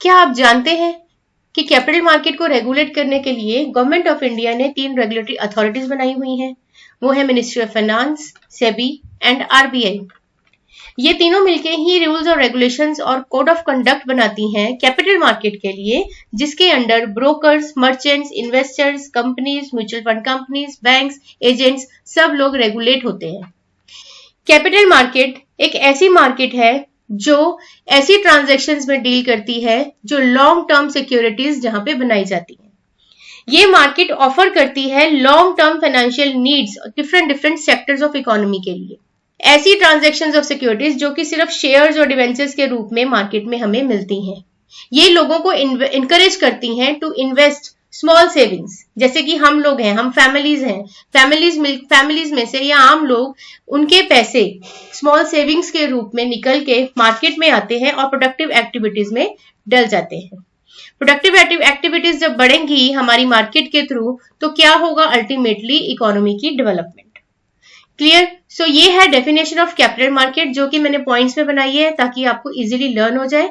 क्या आप जानते हैं कि कैपिटल मार्केट को रेगुलेट करने के लिए गवर्नमेंट ऑफ इंडिया ने 3 रेगुलेटरी अथॉरिटीज बनाई हुई हैं। वो है ministry of finance, SEBI and RBI. ये तीनों मिलके ही रूल्स और रेगुलेशंस और कोड ऑफ कंडक्ट बनाती हैं कैपिटल मार्केट के लिए, जिसके under brokers, merchants, investors, companies, mutual fund companies, banks, agents सब लोग रेगुलेट होते हैं। कैपिटल मार्केट एक ऐसी मार्केट है जो ऐसी ट्रांजैक्शंस में डील करती है जो लॉन्ग टर्म सिक्योरिटीज जहां पे बनाई जाती है। ये मार्केट ऑफर करती है long term financial needs different sectors of economy के लिए। ऐसी ट्रांजैक्शंस ऑफ सिक्योरिटीज जो कि सिर्फ शेयर्स और डिवेंचर्स के रूप में मार्केट में हमें मिलती हैं। ये लोगों को इनकरेज करती हैं टू इन्वेस्ट स्मॉल सेविंग्स, जैसे कि हम लोग हैं, हम फैमिलीज हैं, फैमिलीज में से या आम लोग उनके पैसे स्मॉल सेविंग्स के रूप में निकल के मार्केट में आते हैं और प्रोडक्टिव एक्टिविटीज में डल जाते हैं। प्रोडक्टिव एक्टिविटीज जब बढ़ेंगी हमारी मार्केट के थ्रू, तो क्या होगा? अल्टीमेटली इकोनॉमी की डेवलपमेंट। क्लियर? सो ये है डेफिनेशन ऑफ कैपिटल मार्केट, जो कि मैंने पॉइंट्स में बनाई है ताकि आपको इजीली लर्न हो जाए।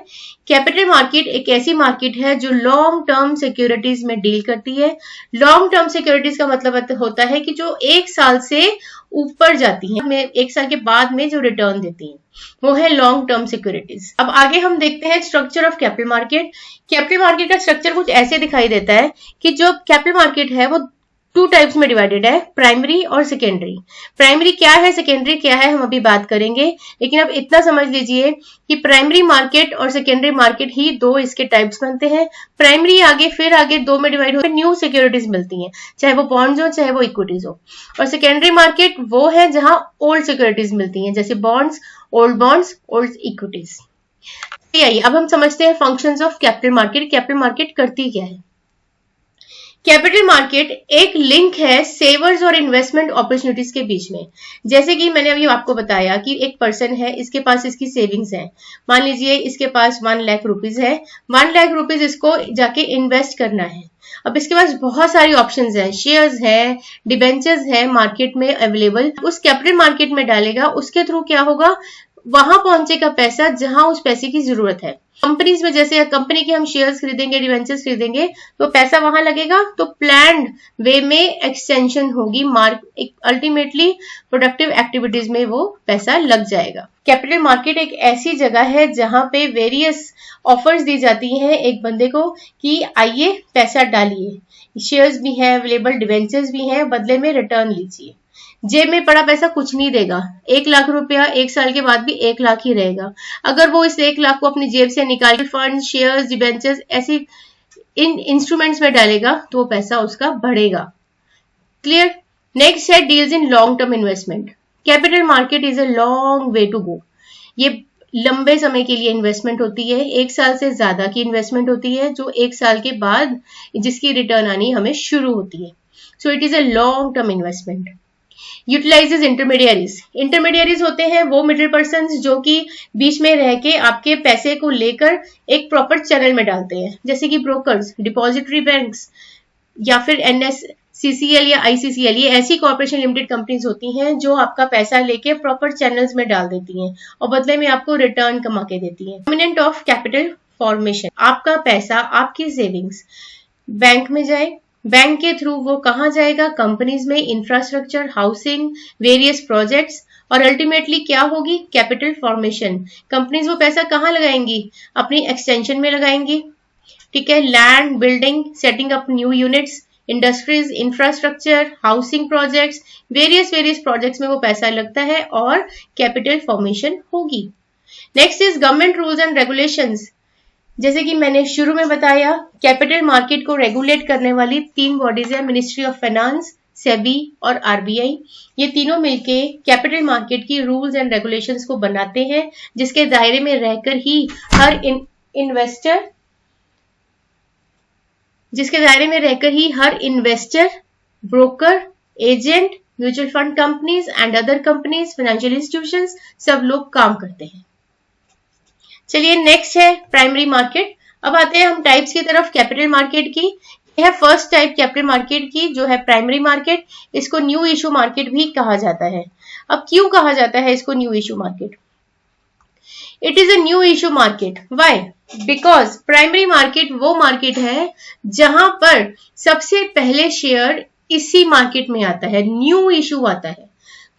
कैपिटल मार्केट एक ऐसी मार्केट है जो लॉन्ग टर्म सिक्योरिटीज में डील करती है। लॉन्ग टर्म सिक्योरिटीज का मतलब होता है कि जो 1 साल से ऊपर जाती हैं, 1 साल के बाद में जो रिटर्न देती हैं, वो है लॉन्ग टर्म सिक्योरिटीज। अब आगे हम देखते हैं structure of capital market. Capital market का स्ट्रक्चर कुछ ऐसे दिखाई देता है कि जो कैपिटल मार्केट है वो 2 टाइप्स में डिवाइडेड है, प्राइमरी और सेकेंडरी। प्राइमरी क्या है, सेकेंडरी क्या है, हम अभी बात करेंगे, लेकिन अब इतना समझ लीजिए कि प्राइमरी मार्केट और सेकेंडरी मार्केट ही 2 इसके टाइप्स बनते हैं। प्राइमरी फिर आगे 2 में डिवाइड होकर न्यू सिक्योरिटीज मिलती हैं, चाहे वो बॉन्ड्स हो चाहे वो इक्विटीज हो। और सेकेंडरी मार्केट वो है जहां ओल्ड सिक्योरिटीज मिलती हैं, जैसे बॉन्ड्स, ओल्ड इक्विटीज। आइए अब हम समझते हैं functions of capital market. Capital market करती क्या है? कैपिटल मार्केट एक लिंक है सेवर्स और इन्वेस्टमेंट अपॉर्चुनिटीज के बीच में। जैसे कि मैंने अभी आपको बताया कि एक पर्सन है, इसके पास इसकी सेविंग्स है, मान लीजिए इसके पास 1 लाख रुपीज है। 1 लाख रुपीज इसको जाके इन्वेस्ट करना है। अब इसके पास बहुत सारी ऑप्शंस हैं, शेयर्स है, डिबेंचर्स है मार्केट में अवेलेबल। उस कैपिटल मार्केट में डालेगा, उसके थ्रू क्या होगा? वहां पहुंचेगा पैसा जहां उस पैसे की जरूरत है। कंपनीज में जैसे कंपनी के हम शेयर्स खरीदेंगे, डिवेंचर्स खरीदेंगे, तो पैसा वहां लगेगा, तो प्लान्ड वे में एक्सटेंशन होगी, अल्टीमेटली प्रोडक्टिव एक्टिविटीज में वो पैसा लग जाएगा। कैपिटल मार्केट एक ऐसी जगह है जहां पे वेरियस ऑफर्स दी जाती हैं एक बंदे को कि आइए पैसा डालिए, शेयर्स भी हैं अवेलेबल, डिवेंचर्स भी हैं, बदले में रिटर्न लीजिए। जेब में पड़ा पैसा कुछ नहीं देगा। 1 लाख रुपया 1 साल के बाद भी 1 लाख ही रहेगा। अगर वो इस 1 लाख को अपनी जेब से निकाल के फंड, शेयर्स, डिबेंचर्स ऐसी इन इंस्ट्रूमेंट्स में डालेगा तो वो पैसा उसका बढ़ेगा। क्लियर? नेक्स्ट है deals in long term investment. Capital market is a long way to go. ये लंबे समय के लिए इन्वेस्टमेंट होती है, 1 साल से ज्यादा की इन्वेस्टमेंट होती है, जो 1 साल के बाद जिसकी रिटर्न आनी हमें शुरू होती है। So it is a long term investment. Utilises intermediaries होते हैं वो मिडिल पर्सन जो कि बीच में रह के आपके पैसे को लेकर एक प्रॉपर चैनल में डालते हैं, जैसे कि ब्रोकर्स, डिपॉजिटरी बैंक्स या फिर NSCCL या ICCL। ये ऐसी कॉर्पोरेशन लिमिटेड कंपनीज होती हैं जो आपका पैसा लेके प्रॉपर चैनल्स में डाल देती हैं और बदले में आपको रिटर्न कमा के देती हैं। डोमिनेंट ऑफ कैपिटल फॉर्मेशन, आपका पैसा, आपकी सेविंग्स बैंक में जाए, बैंक के थ्रू वो कहां जाएगा? कंपनीज में, इंफ्रास्ट्रक्चर, हाउसिंग, वेरियस प्रोजेक्ट्स, और अल्टीमेटली क्या होगी? Capital formation. कंपनीज वो पैसा कहां लगाएंगी? अपनी एक्सटेंशन में लगाएंगी, ठीक है, land, building, setting up new units, industries, infrastructure, housing projects, various projects में वो पैसा लगता है और कैपिटल फॉर्मेशन होगी। Next is government rules and regulations. जैसे कि मैंने शुरू में बताया, कैपिटल मार्केट को रेगुलेट करने वाली 3 बॉडीज है, मिनिस्ट्री ऑफ फाइनेंस, सेबी और आरबीआई। ये तीनों मिलके कैपिटल मार्केट की रूल्स एंड रेगुलेशंस को बनाते हैं, जिसके दायरे में रहकर ही हर investor, broker, agent, mutual fund companies and other companies, financial institutions सब लोग काम करते हैं। चलिए नेक्स्ट है प्राइमरी मार्केट। अब आते हैं हम टाइप्स की तरफ कैपिटल मार्केट की। यह है फर्स्ट टाइप कैपिटल मार्केट की, जो है प्राइमरी मार्केट। इसको न्यू इशू मार्केट भी कहा जाता है। अब क्यों कहा जाता है इसको new issue market? It is a new issue market. Why? Because primary market वो मार्केट है जहां पर सबसे पहले शेयर इसी मार्केट में आता है, न्यू इशू आता है।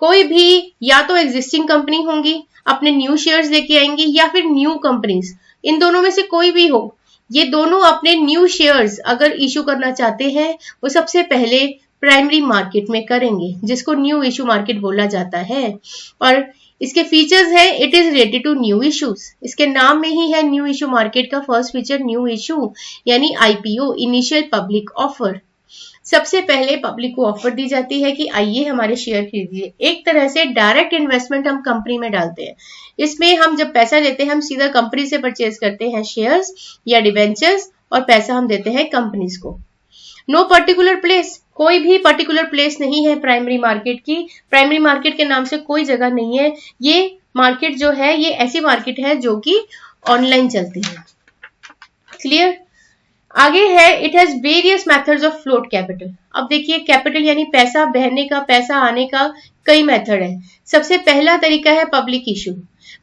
कोई भी या तो एग्जिस्टिंग कंपनी होंगी अपने न्यू शेयर्स लेके आएंगी, या फिर न्यू कंपनीज, इन दोनों में से कोई भी हो, ये दोनों अपने न्यू शेयर्स अगर इशू करना चाहते हैं वो सबसे पहले प्राइमरी मार्केट में करेंगे, जिसको न्यू इशू मार्केट बोला जाता है। और इसके फीचर्स है, it is related to new issues. इसके नाम में ही है न्यू इशू मार्केट का फर्स्ट फीचर न्यू इशू, यानी आईपीओ, इनिशियल पब्लिक ऑफर। सबसे पहले पब्लिक को ऑफर दी जाती है कि आइए हमारे शेयर खरीदिए। एक तरह से डायरेक्ट इन्वेस्टमेंट हम कंपनी में डालते हैं। इसमें हम जब पैसा लेते हैं हम सीधा कंपनी से परचेज करते हैं शेयर्स या डिवेंचर्स, और पैसा हम देते हैं कंपनीज को। नो पर्टिकुलर प्लेस, कोई भी पर्टिकुलर प्लेस नहीं है प्राइमरी मार्केट की। प्राइमरी मार्केट के नाम से कोई जगह नहीं है। ये मार्केट जो है ये ऐसी मार्केट है जो कि ऑनलाइन चलती है। क्लियर? आगे है, it has various methods of float capital. अब देखिए कैपिटल यानी पैसा बहने का, पैसा आने का कई मेथड है। सबसे पहला तरीका है पब्लिक इशू।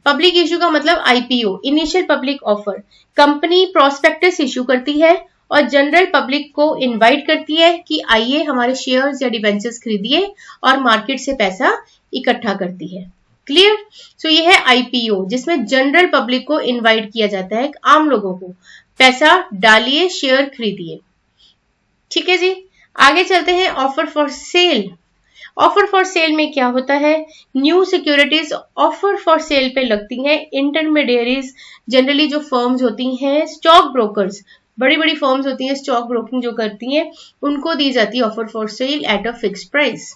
पब्लिक इशू का मतलब IPO, initial public offer. Company prospectus issue करती है और जनरल पब्लिक को इनवाइट करती है कि आइए हमारे शेयर्स या डिवेंचर्स खरीदिए, और मार्केट से पैसा इकट्ठा करती है। क्लियर? सो ये है आईपीओ, जिसमें जनरल पब्लिक को इनवाइट किया जाता है, आम लोगों को, पैसा डालिए, शेयर खरीदिए। ठीक है जी, आगे चलते हैं offer for sale. Offer for sale में क्या होता है? New securities offer for sale पे लगती हैं। इंटरमीडियरीज, जनरली जो फर्म्स होती हैं, स्टॉक ब्रोकर्स, बड़ी बड़ी फर्म्स होती हैं स्टॉक ब्रोकिंग जो करती हैं, उनको दी जाती है offer for sale at a fixed price.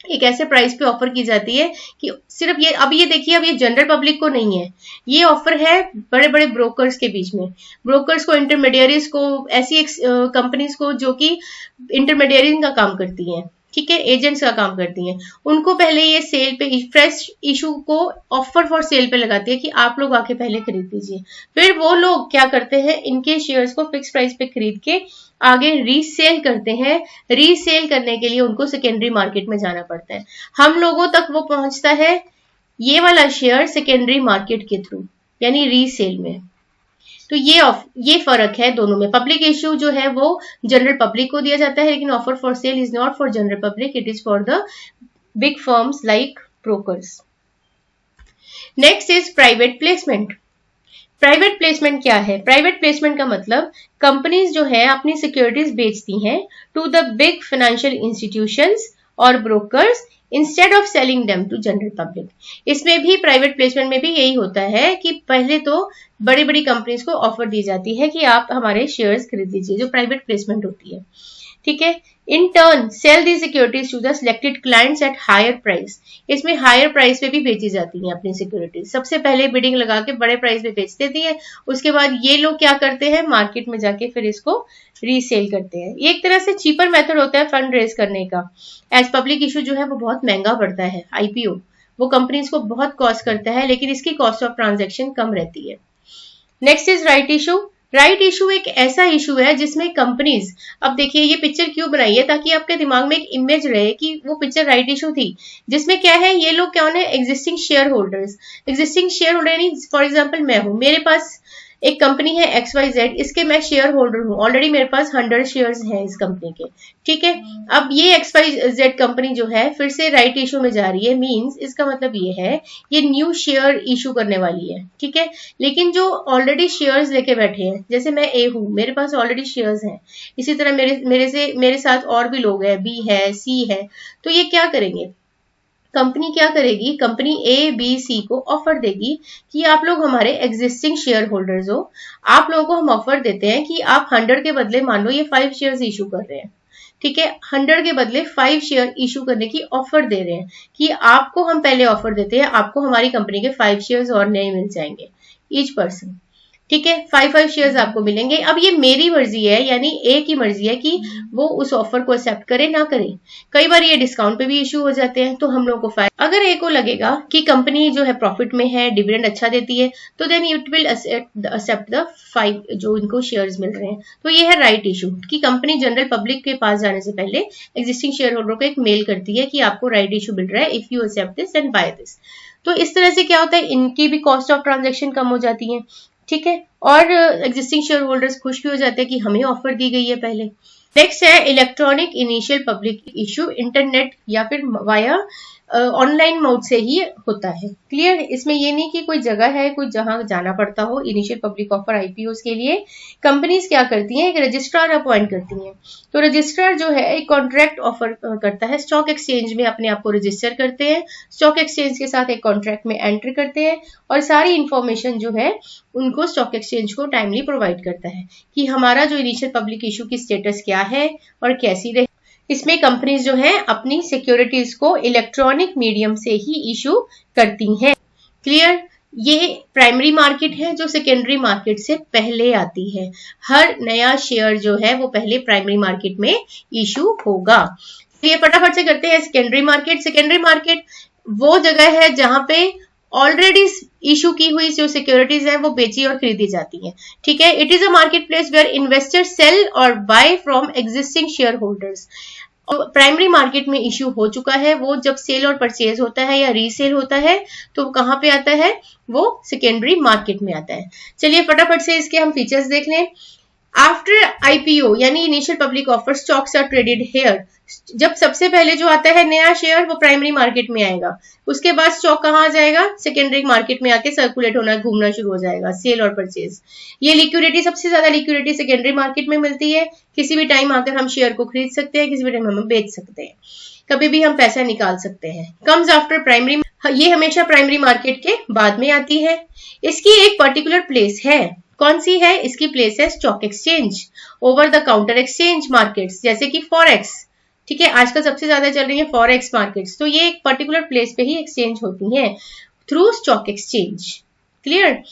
एक ऐसे प्राइस पे ऑफर की जाती है कि सिर्फ ये, अब ये देखिए, अब ये जनरल पब्लिक को नहीं है, ये ऑफर है बड़े बड़े ब्रोकर्स के बीच में। ब्रोकर्स को, इंटरमीडियरीज को, ऐसी कंपनीज को जो कि इंटरमीडियरिंग का काम करती हैं, ठीक है, एजेंट्स का काम करती हैं, उनको पहले ये सेल पे, फ्रेश इशू को ऑफर फॉर सेल पे लगाती है कि आप लोग आके पहले खरीद लीजिए। फिर वो लोग क्या करते हैं, इनके शेयर्स को फिक्स प्राइस पे खरीद के आगे रीसेल करते हैं। रीसेल करने के लिए उनको सेकेंडरी मार्केट में जाना पड़ता है। हम लोगों तक वो पहुंचता है ये वाला शेयर सेकेंडरी मार्केट के थ्रू, यानी रीसेल में। तो ये फर्क है दोनों में। पब्लिक इश्यू जो है वो जनरल पब्लिक को दिया जाता है, लेकिन offer for sale is not for general public, it is for the big firms like brokers. Next is private placement. Private placement क्या है? प्राइवेट प्लेसमेंट का मतलब कंपनीज जो है अपनी सिक्योरिटीज बेचती हैं to the big financial institutions और brokers instead of selling them to general public. इसमें भी, प्राइवेट प्लेसमेंट में भी यही होता है कि पहले तो बड़ी बड़ी कंपनीज को ऑफर दी जाती है कि आप हमारे शेयर्स खरीद लीजिए, जो प्राइवेट प्लेसमेंट होती है। ठीक है, in turn sell the securities to the selected clients at higher price. इसमें हायर प्राइस पे भी बेची जाती हैं अपनी सिक्योरिटीज। सबसे पहले बिडिंग लगा के बड़े प्राइस पे बेच देती है, उसके बाद ये लोग क्या करते हैं, मार्केट में जाके फिर इसको रीसेल करते हैं। ये एक तरह से चीपर मेथड होता है फंड रेज करने का। एज पब्लिक इशू जो है वो बहुत महंगा पड़ता है, आईपीओ वो कंपनीज को बहुत कॉस्ट करता है, लेकिन इसकी कॉस्ट ऑफ ट्रांजेक्शन कम रहती है। Next is right issue. Right issue एक ऐसा इशू है जिसमें कंपनीज, अब देखिए ये पिक्चर क्यों बनाई है, ताकि आपके दिमाग में एक इमेज रहे कि वो पिक्चर राइट इशू थी, जिसमें क्या है, ये लोग क्या होने, existing share holders. Existing share holder यानी फॉर एग्जाम्पल मैं हूं, मेरे पास एक कंपनी है XYZ, इसके मैं शेयर होल्डर हूं, ऑलरेडी मेरे पास 100 शेयर्स हैं इस कंपनी के। ठीक है, अब ये XYZ कंपनी जो है फिर से राइट इशू में जा रही है, मींस इसका मतलब ये है ये न्यू शेयर इशू करने वाली है। ठीक है, लेकिन जो ऑलरेडी शेयर्स लेके बैठे हैं, जैसे मैं A हूं, मेरे पास ऑलरेडी शेयर्स हैं, इसी तरह मेरे साथ और भी लोग हैं, B है, C है, तो ये क्या करेंगे, कंपनी क्या करेगी, कंपनी ABC को ऑफर देगी कि आप लोग हमारे एग्जिस्टिंग शेयर होल्डर्स हो, आप लोगों को हम ऑफर देते हैं कि आप 100 के बदले, मान लो ये 5 शेयर्स इशू कर रहे हैं, ठीक है, 100 के बदले 5 शेयर इशू करने की ऑफर दे रहे हैं कि आपको हम पहले ऑफर देते हैं, आपको हमारी कंपनी के 5 शेयर्स और नए मिल जाएंगे ईच पर्सन। ठीक है, 5 शेयर्स आपको मिलेंगे। अब ये मेरी मर्जी है, यानी ए की मर्जी है कि वो उस ऑफर को एक्सेप्ट करे ना करे। कई बार ये डिस्काउंट पे भी इशू हो जाते हैं, तो हम लोगों को फायदा। अगर ए को लगेगा कि कंपनी जो है प्रॉफिट में है, डिविडेंड अच्छा देती है, तो then it will accept the 5 जो इनको शेयर्स मिल रहे हैं। तो ये है राइट इशू कि कंपनी जनरल पब्लिक के पास जाने से पहले एग्जिस्टिंग शेयर होल्डर को एक मेल करती है कि आपको राइट इशू मिल रहा है, if you accept this and buy this. तो इस तरह से क्या होता है, इनकी भी कॉस्ट ऑफ ट्रांजेक्शन कम हो जाती है, ठीक है, और एग्जिस्टिंग शेयर होल्डर्स खुश भी हो जाते हैं कि हमें ऑफर दी गई है पहले। नेक्स्ट है electronic initial public issue, internet या फिर वाया ऑनलाइन मोड से ही होता है। क्लियर, इसमें ये नहीं कि कोई जगह है कोई जहां जाना पड़ता हो इनिशियल पब्लिक ऑफर आईपीओस के लिए। कंपनीज क्या करती हैं, एक रजिस्ट्रार अपॉइंट करती हैं। तो रजिस्ट्रार जो है एक कॉन्ट्रैक्ट ऑफर करता है, स्टॉक एक्सचेंज में अपने आप को रजिस्टर करते हैं, स्टॉक एक्सचेंज के साथ एक कॉन्ट्रैक्ट में एंट्री करते हैं और सारी इंफॉर्मेशन जो है उनको स्टॉक एक्सचेंज को टाइमली प्रोवाइड करता है कि हमारा जो इनिशियल पब्लिक इशू की स्टेटस क्या है और कैसी रहे। इसमें कंपनीज जो है अपनी सिक्योरिटीज को इलेक्ट्रॉनिक मीडियम से ही इशू करती हैं। क्लियर, ये प्राइमरी मार्केट है जो सेकेंडरी मार्केट से पहले आती है। हर नया शेयर जो है वो पहले प्राइमरी मार्केट में इशू होगा। तो ये फटाफट से करते हैं सेकेंडरी मार्केट। सेकेंडरी मार्केट वो जगह है जहां पे ऑलरेडी इशू की हुई जो सिक्योरिटीज है वो बेची और खरीदी जाती हैं। ठीक है, it is a market place where investors sell और buy from existing share holders. Primary market में इश्यू हो चुका है, वो जब सेल और परचेज होता है या रीसेल होता है तो कहां पे आता है, वो सेकेंडरी मार्केट में आता है। चलिए फटाफट से इसके हम फीचर्स देख लें। आफ्टर आईपीओ यानी initial public offer, stocks are traded here. जब सबसे पहले जो आता है नया शेयर वो प्राइमरी मार्केट में आएगा, उसके बाद स्टॉक कहाँ आ जाएगा, सेकेंडरी मार्केट में आके सर्कुलेट होना, घूमना शुरू हो जाएगा, सेल और परचेज। ये लिक्विडिटी, सबसे ज्यादा लिक्विडिटी सेकेंडरी मार्केट में मिलती है। किसी भी टाइम आकर हम शेयर को खरीद सकते हैं, किसी भी टाइम हम बेच सकते हैं, कभी भी हम पैसा निकाल सकते हैं। कम्स आफ्टर प्राइमरी, ये हमेशा प्राइमरी मार्केट के बाद में आती है। इसकी एक पर्टिकुलर प्लेस है, कौन सी है, इसकी प्लेस है stock exchange, over the counter exchange markets, जैसे कि फॉरेक्स। ठीक है, आजकल सबसे ज्यादा चल रही है फॉरेक्स मार्केट्स, तो ये एक पर्टिकुलर प्लेस पे ही एक्सचेंज होती हैं थ्रू स्टॉक एक्सचेंज। क्लियर,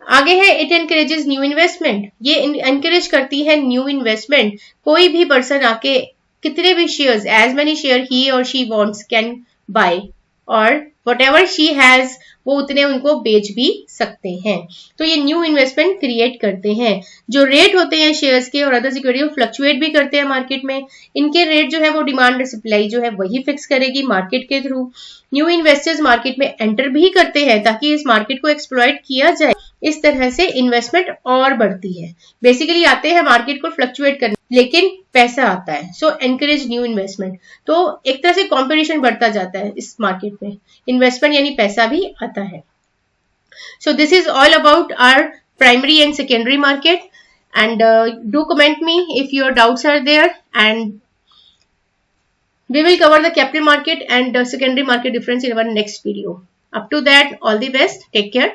आगे है इट एनकरेजेस न्यू इन्वेस्टमेंट। ये एनकरेज करती है न्यू इन्वेस्टमेंट। कोई भी पर्सन आके कितने भी शेयर्स, एज मेनी शेयर ही और शी वांट्स कैन बाय, और व्हाटएवर शी हैज वो उतने उनको बेच भी सकते हैं। तो ये न्यू इन्वेस्टमेंट क्रिएट करते हैं। जो रेट होते हैं शेयर्स के और अदर सिक्योरिटी, वो फ्लक्चुएट भी करते हैं मार्केट में। इनके रेट जो है वो डिमांड और सप्लाई जो है वही फिक्स करेगी मार्केट के थ्रू। न्यू इन्वेस्टर्स मार्केट में एंटर भी करते हैं ताकि इस मार्केट को एक्सप्लॉइट किया जाए। इस तरह से इन्वेस्टमेंट और बढ़ती है। बेसिकली आते हैं मार्केट को फ्लक्चुएट करने, लेकिन पैसा आता है। सो एनकरेज न्यू इन्वेस्टमेंट। तो एक तरह से कंपटीशन बढ़ता जाता है इस मार्केट में, इन्वेस्टमेंट यानी पैसा भी आता है। So this is all about our primary and secondary market, and do comment me if your doubts are there, and we will cover the capital market and secondary market difference in our next video. Up to that, all the best, take care.